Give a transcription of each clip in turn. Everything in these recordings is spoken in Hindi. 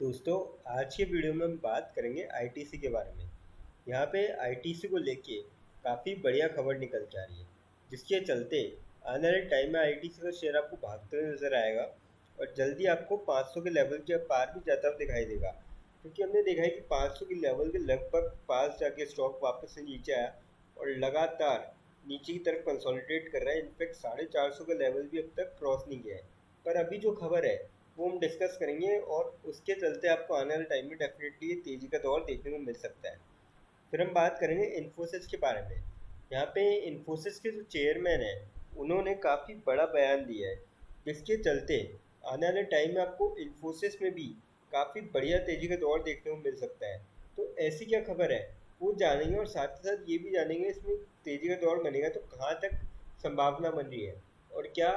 दोस्तों, आज के वीडियो में हम बात करेंगे आईटीसी के बारे में। यहाँ पे आईटीसी को लेके काफ़ी बढ़िया खबर निकल के आ रही है, जिसके चलते आने वाले टाइम में आईटीसी का शेयर आपको भागते हुए नजर आएगा और जल्दी आपको 500 के लेवल के पार भी जाता हुआ दिखाई देगा। क्योंकि हमने देखा है कि 500 के लेवल के लगभग पास जाके स्टॉक वापस से नीचे आया और लगातार नीचे की तरफ कंसोलिडेट कर रहा है। इनफैक्ट 450 का लेवल भी अब तक क्रॉस नहीं किया है। पर अभी जो खबर है वो हम डिस्कस करेंगे और उसके चलते आपको आने वाले टाइम में डेफिनेटली तेज़ी का दौर देखने को मिल सकता है। फिर हम बात करेंगे इन्फोसिस के बारे में। यहाँ पे इन्फोसिस के जो चेयरमैन हैं उन्होंने काफ़ी बड़ा बयान दिया है, जिसके चलते आने वाले टाइम में आपको इन्फोसिस में भी काफ़ी बढ़िया तेज़ी का दौर देखने को मिल सकता है। तो ऐसी क्या खबर है वो जानेंगे और साथ ही साथ ये भी जानेंगे इसमें तेज़ी का दौर बनेगा तो कहाँ तक संभावना बन रही है और क्या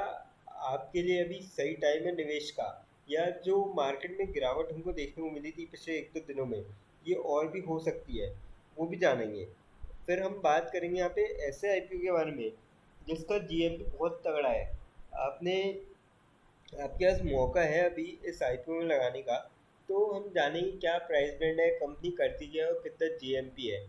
आपके लिए अभी सही टाइम है निवेश का, या जो मार्केट में गिरावट हमको देखने को मिली थी पिछले एक दो दिनों में ये और भी हो सकती है, वो भी जानेंगे। फिर हम बात करेंगे यहाँ पे ऐसे आईपीओ के बारे में जिसका जीएमपी बहुत तगड़ा है। आपने आपके पास मौका है अभी इस आईपीओ में लगाने का, तो हम जानेंगे क्या प्राइस बैंड है, कंपनी करती क्या है और कितना जीएमपी है।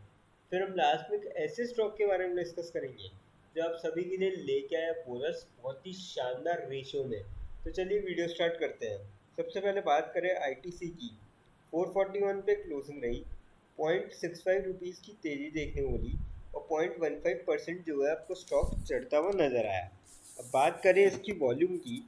फिर हम लास्ट में एक ऐसे स्टॉक के बारे में डिस्कस करेंगे जो आप सभी के लिए लेके आया बोनस बहुत ही शानदार रेशियो में। तो चलिए वीडियो स्टार्ट करते हैं। सबसे पहले बात करें आईटीसी की। 441 पे क्लोजिंग रही। 0.65 रुपीज़ की तेज़ी देखने को मिली और 0.15% जो है आपको स्टॉक चढ़ता हुआ नजर आया। अब बात करें इसकी वॉल्यूम की,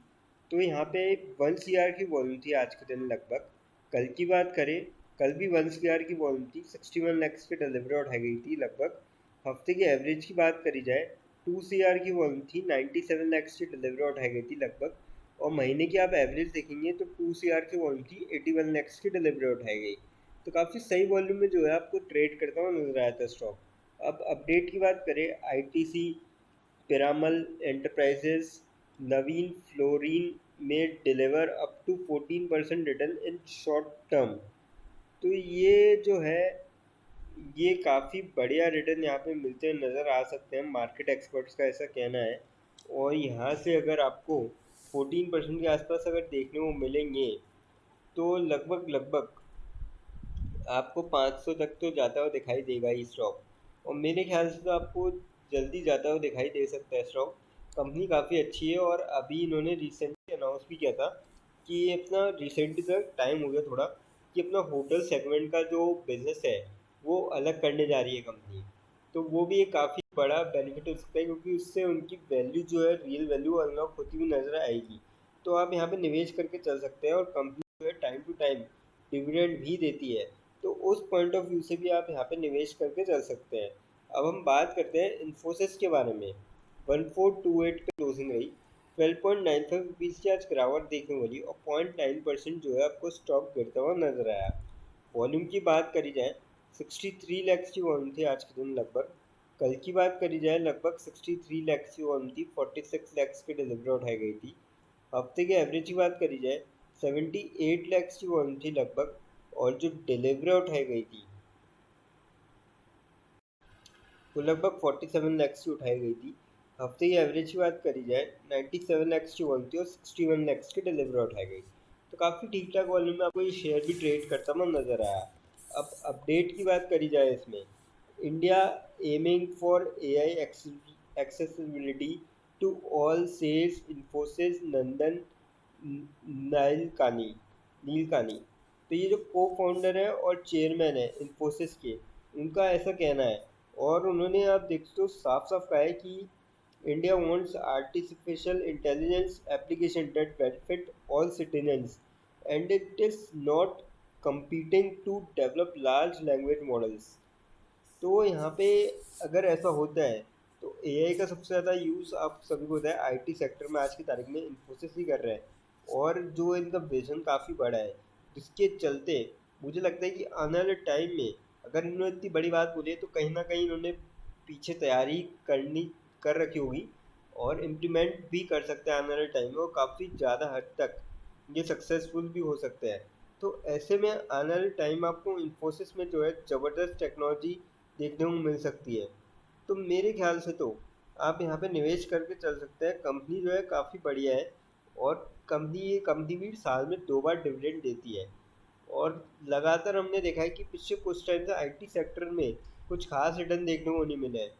तो यहाँ पे 1 CR की वॉल्यूम थी आज के दिन लगभग। कल की बात करें, कल भी 1 CR की वॉल्यूम थी, 61 लैक्स की डिलीवरी उठाई गई थी लगभग। हफ्ते की एवरेज की बात करी जाए, 2 CR की वॉल्यूम थी, 97 लैक्स की डिलीवरी उठाई गई थी लगभग। और महीने की आप एवरेज देखेंगे तो 2 CR की वॉल्यूम थी, 81 लैक्स की डिलीवरी उठाई गई। तो काफ़ी सही वॉल्यूम में जो है आपको ट्रेड करता हुआ नजर आया था स्टॉक। अब अपडेट की बात करें, ITC, Piramal enterprises, Navin fluorine में deliver up to 14% return in short term. तो ये जो है ये काफ़ी बढ़िया रिटर्न यहाँ पे मिलते हुए नज़र आ सकते हैं, मार्केट एक्सपर्ट्स का ऐसा कहना है। और यहाँ से अगर आपको 14% के आसपास अगर देखने को मिलेंगे तो लगभग लगभग आपको 500 तक तो जाता हुआ दिखाई देगा ही स्टॉक। और मेरे ख्याल से तो आपको जल्दी जाता हुआ दिखाई दे सकता है स्टॉक। कंपनी काफ़ी अच्छी है और अभी इन्होंने रिसेंटली अनाउंस भी किया था कि अपना रिसेंटली तक टाइम हो गया थोड़ा कि अपना होटल सेगमेंट का जो बिज़नेस है वो अलग करने जा रही है कंपनी। तो वो भी एक काफ़ी बड़ा बेनिफिट हो सकता है क्योंकि उससे उनकी वैल्यू जो है रियल वैल्यू अनलॉक होती हुई नजर आएगी। तो आप यहाँ पे निवेश करके चल सकते हैं और कंपनी जो है टाइम टू टाइम डिविडेंड भी देती है। तो उस पॉइंट ऑफ व्यू से भी आप यहाँ पे निवेश करके चल सकते हैं। अब हम बात करते हैं इन्फोसिस के बारे में। 1428 पे क्लोजिंग रही। 12.95 रुपीज़ की आज गिरावट देखने वाली और 0.9% जो है आपको स्टॉक गिरता हुआ नजर आया। वॉल्यूम की बात करी जाए, 63 लैक्स की वॉल्यूम थी आज के दिन लगभग। कल की बात करी जाए लगभग 63 लैक्स की वॉल्यूम थी, 46 लैक्स की डिलीवरी उठाई गई थी। हफ्ते के एवरेज की बात करी जाए, 78 लैक्स की वॉल्यूम थी लगभग और जो डिलीवरी उठाई गई थी वो लगभग 47 लैक्स की उठाई गई थी। हफ्ते की एवरेज की बात करी जाए, 97 लैक्स की वॉल्यूम थी और 61 लैक्स की डिलीवरी उठाई गई। तो काफ़ी ठीक ठाक वॉल्यूम में आपको ये शेयर भी ट्रेड करता हुआ नजर आया। अब अपडेट की बात करी जाए इसमें, India aiming for AI accessibility to all says Infosys Nandan Nilekani. तो ये जो को फाउंडर है और चेयरमैन है इन्फोसिस के, उनका ऐसा कहना है। और उन्होंने आप देखते हो साफ साफ कहा है कि India wants artificial intelligence application that benefit all citizens and it is not competing to develop large language models. तो यहाँ पे अगर ऐसा होता है तो एआई का सबसे ज़्यादा यूज़ आप सभी को पता है आईटी सेक्टर में आज की तारीख में इन्फोसिस ही कर रहा है। और जो इनका विजन काफ़ी बड़ा है, जिसके चलते मुझे लगता है कि आने वाले टाइम में अगर इन्होंने इतनी बड़ी बात बोली है तो कहीं ना कहीं इन्होंने पीछे तैयारी करनी कर रखी होगी और इम्प्लीमेंट भी कर सकते हैं आने वाले टाइम में, और काफ़ी ज़्यादा हद तक ये सक्सेसफुल भी हो सकते हैं। तो ऐसे में आने वाले टाइम आपको इन्फोसिस में जो है ज़बरदस्त टेक्नोलॉजी देखने को मिल सकती है। तो मेरे ख्याल से तो आप यहाँ पे निवेश करके चल सकते हैं। कंपनी जो है काफ़ी बढ़िया है और कंपनी भी साल में 2 बार डिविडेंड देती है। और लगातार हमने देखा है कि पिछले कुछ टाइम से आईटी सेक्टर में कुछ खास रिटर्न देखने को नहीं मिले हैं।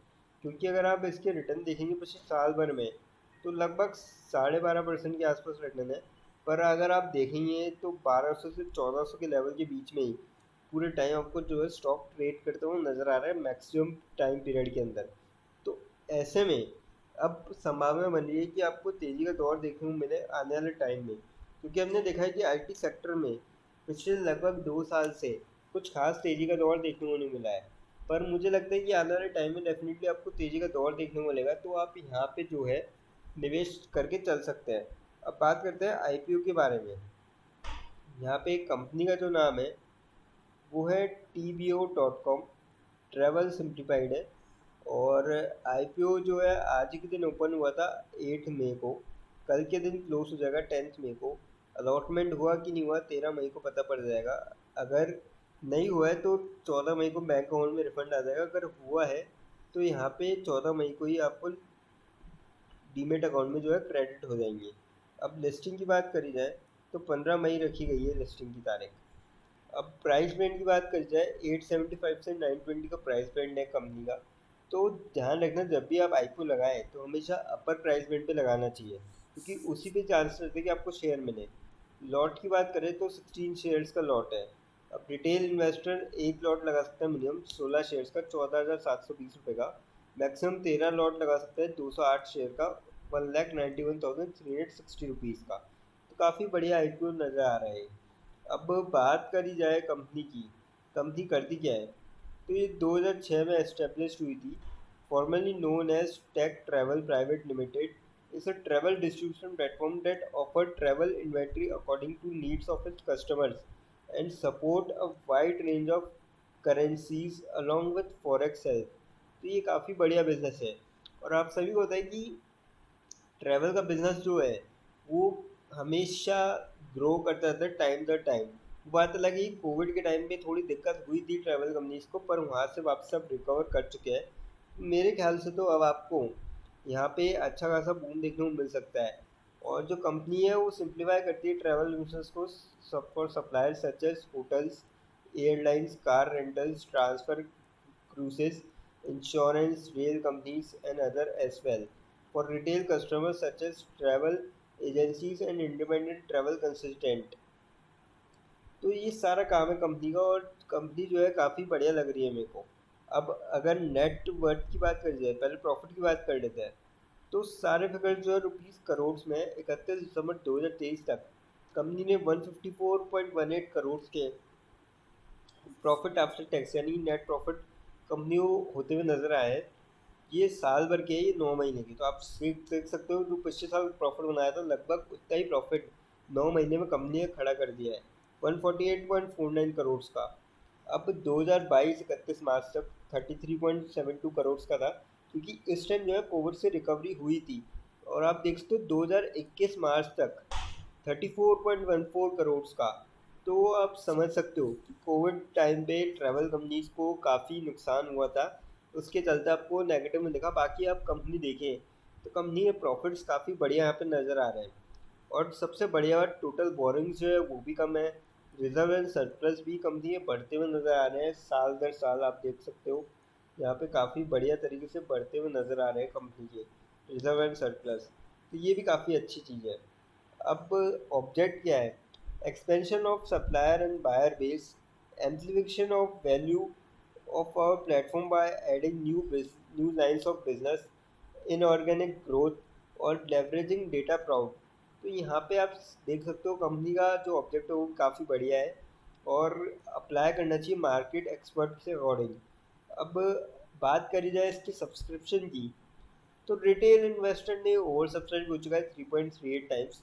क्योंकि अगर आप इसके रिटर्न देखेंगे पिछले साल भर में, तो लगभग 12.5% के आसपास रिटर्न है। पर अगर आप देखेंगे तो 1200 से 1400 के लेवल के बीच में ही पूरे टाइम आपको जो है स्टॉक ट्रेड करते हुए नज़र आ रहा है मैक्सिमम टाइम पीरियड के अंदर। तो ऐसे में अब संभावना बन रही है कि आपको तेज़ी का दौर देखने को मिले आने वाले टाइम में। क्योंकि हमने देखा है कि आईटी सेक्टर में पिछले लगभग 2 साल से कुछ खास तेज़ी का दौर देखने को नहीं मिला है। पर मुझे लगता है कि आने वाले टाइम में डेफिनेटली आपको तेज़ी का दौर देखने को मिलेगा, तो आप यहाँ पे जो है निवेश करके चल सकते हैं। अब बात करते हैं आईपीओ के बारे में। यहाँ पे एक कंपनी का जो नाम है वो है TBO.com, ट्रैवल सिंप्लीफाइड है। और आईपीओ जो है आज ही के दिन ओपन हुआ था 8 मई को। कल के दिन क्लोज हो जाएगा 10 मई को। अलॉटमेंट हुआ कि नहीं हुआ 13 मई को पता पड़ जाएगा। अगर नहीं हुआ है तो 14 मई को बैंक अकाउंट में रिफंड आ जाएगा। अगर हुआ है तो यहाँ पे 14 मई को ही आपको डीमेट अकाउंट में जो है क्रेडिट हो जाएंगे। अब लिस्टिंग की बात करी जाए तो 15 मई रखी गई है लिस्टिंग की तारीख। अब प्राइस बैंड की बात करी जाए 875 से 920 का प्राइस बैंड है कंपनी का। तो ध्यान रखना जब भी आप आईपीओ लगाएं तो हमेशा अपर प्राइस बैंड पे लगाना चाहिए, क्योंकि उसी पे चांस रहते हैं कि आपको शेयर मिले। लॉट की बात करें तो 16 शेयर्स का लॉट है। अब रिटेल इन्वेस्टर एक लॉट लगा सकता है मिनिमम 16 शेयर्स का 14,720 रुपये का। मैक्सिमम 13 लॉट लगा सकते हैं 208 शेयर का 1,91,360 रुपीज़ का। तो काफ़ी बढ़िया आईपीओ नज़र आ रहा है। अब बात करी जाए कंपनी की, कंपनी करती क्या है। तो ये 2006 में एस्टेब्लिश हुई थी। Formerly known as tech travel private limited is a travel distribution platform that offer travel inventory according to needs of its customers and support a wide range of currencies along with forex help. तो ये काफ़ी बढ़िया बिजनेस है। और आप सभी को बताएं कि ट्रैवल का बिजनेस जो है वो हमेशा ग्रो करता रहता है टाइम दर टाइम। बात अलग है, कोविड के टाइम पे थोड़ी दिक्कत हुई थी ट्रैवल कंपनीज को, पर वहाँ से वापस अब रिकवर कर चुके हैं। मेरे ख्याल से तो अब आपको यहाँ पे अच्छा खासा बूम देखने को मिल सकता है। और जो कंपनी है वो सिंप्लीफाई करती है ट्रैवल बिजनेस को सब for suppliers such as hotels, airlines, car rentals, transfer, cruises, insurance, rail companies, and other as well. For retail customers such as travel agencies and independent travel consultant। तो ये सारा काम है कंपनी का, और कंपनी जो है काफ़ी बढ़िया लग रही है मेरे को। अब अगर नेट वर्थ की बात करी जाए, पहले प्रॉफिट की बात कर लेते हैं। तो सारे फिगर जो है रुपीज़ करोड़ में 31 दिसंबर 2023 तक कंपनी ने 154.18 करोड़ के प्रॉफिट आफ्टर टैक्स यानी नेट प्रॉफिट कंपनी को होते हुए नजर आए हैं। ये साल भर के है, ये 9 महीने की। तो आप देख सकते हो जो पिछले साल प्रॉफिट बनाया था लगभग उतना ही प्रॉफिट 9 महीने में कंपनी ने खड़ा कर दिया है 148.49 करोड़ का। अब 2022 31 मार्च तक 33.72 करोड़ का था, क्योंकि इस टाइम जो है कोविड से रिकवरी हुई थी। और आप देख सकते हो 2021 मार्च तक 34.14 करोड़ का। तो आप समझ सकते हो कि कोविड टाइम पे ट्रैवल कंपनीज को काफ़ी नुकसान हुआ था, उसके चलते आपको नेगेटिव में दिखा। बाकी आप कंपनी देखें तो कंपनी के प्रॉफिट्स काफ़ी बढ़िया यहाँ पे नज़र आ रहे हैं। और सबसे बढ़िया बात, टोटल बोरिंग्स जो है वो भी कम है। रिजर्व एंड सरप्लस भी कंपनी के बढ़ते हुए नज़र आ रहे हैं साल दर साल। आप देख सकते हो यहाँ पे काफ़ी बढ़िया तरीके से बढ़ते हुए नज़र आ रहे हैं कंपनी के रिजर्व एंड सरप्लस। तो ये भी काफ़ी अच्छी चीज़ है। अब ऑब्जेक्ट क्या है, expansion of supplier and buyer base, amplification of value of our platform by adding new lines of business, inorganic growth और leveraging data proud। तो यहाँ पे आप देख सकते हो कंपनी का जो ऑब्जेक्ट है वो काफ़ी बढ़िया है और अप्लाई करना चाहिए मार्केट एक्सपर्ट से अकॉर्डिंग। अब बात करी जाए इसकी सब्सक्रिप्शन की, तो रिटेल इन्वेस्टर ने ओवर सब्सक्राइब हो चुका है 3.38 टाइम्स।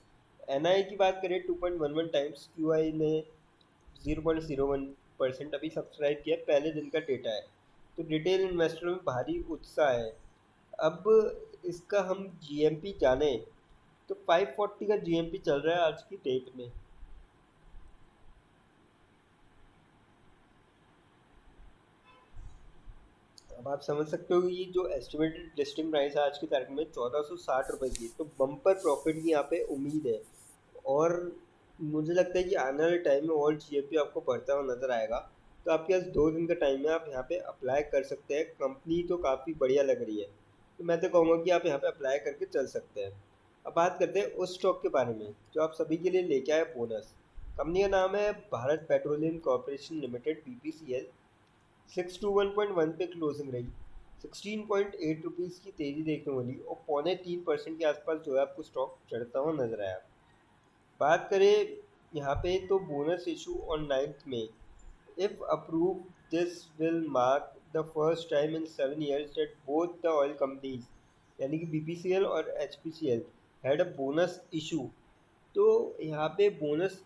एनआई की बात करें 2.11 टाइम्स। क्यूआई ने 0.01% अभी सब्सक्राइब किया, पहले दिन का डेटा है। तो रिटेल इन्वेस्टर में भारी उत्साह है। अब इसका हम जीएमपी जाने तो 540 का जीएमपी चल रहा है आज की डेट में। अब आप समझ सकते हो कि ये जो एस्टिमेटेड लिस्टिंग प्राइस है आज की तारीख में 1460 रुपये की, तो बम्पर प्रॉफिट की यहाँ पे उम्मीद है। और मुझे लगता है कि आने वाले टाइम में और जीएपी आपको बढ़ता हुआ नज़र आएगा। तो आपके पास 2 दिन का टाइम है, आप यहाँ पे अप्लाई कर सकते हैं। कंपनी तो काफ़ी बढ़िया लग रही है, तो मैं तो कहूँगा कि आप यहाँ पे अप्लाई करके चल सकते हैं। अब बात करते हैं उस स्टॉक के बारे में जो आप सभी के लिए लेके आए, बोनस। कंपनी का नाम है Bharat petroleum corporation limited, BPCL। 621.1 पे क्लोजिंग रही। 16.8 रुपीज़ की तेज़ी देखने को मिली और 3.25% के आसपास जो है आपको स्टॉक चढ़ता हुआ नजर आया। बात करें यहाँ पे तो बोनस इशू ऑन 9th में, if approve this will mark the first time in 7 years that both the oil companies यानी कि BPCL और HPCL had a bonus issue. तो यहाँ पे बोनस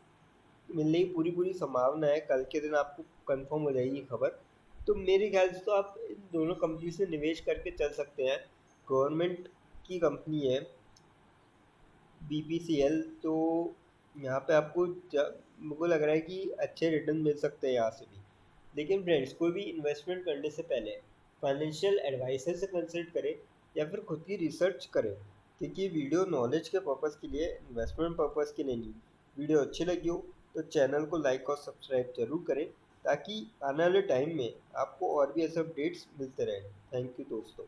मिलने की पूरी पूरी संभावना है, कल के दिन आपको कंफर्म हो जाएगी खबर। तो मेरे ख्याल से तो आप इन दोनों कंपनी से निवेश करके चल सकते हैं। गवर्नमेंट की कंपनी है BPCL, तो यहाँ पे आपको मुझको लग रहा है कि अच्छे रिटर्न मिल सकते हैं यहाँ से भी। लेकिन फ्रेंड्स, कोई भी इन्वेस्टमेंट करने से पहले फाइनेंशियल एडवाइजर से कंसल्ट करें या फिर खुद की रिसर्च करें, क्योंकि वीडियो नॉलेज के पर्पज़ के लिए, इन्वेस्टमेंट पर्पज़ के लिए नहीं। वीडियो अच्छी लगी हो तो चैनल को लाइक और सब्सक्राइब जरूर करें, ताकि आने वाले टाइम में आपको और भी ऐसे अपडेट्स मिलते रहें। थैंक यू दोस्तों।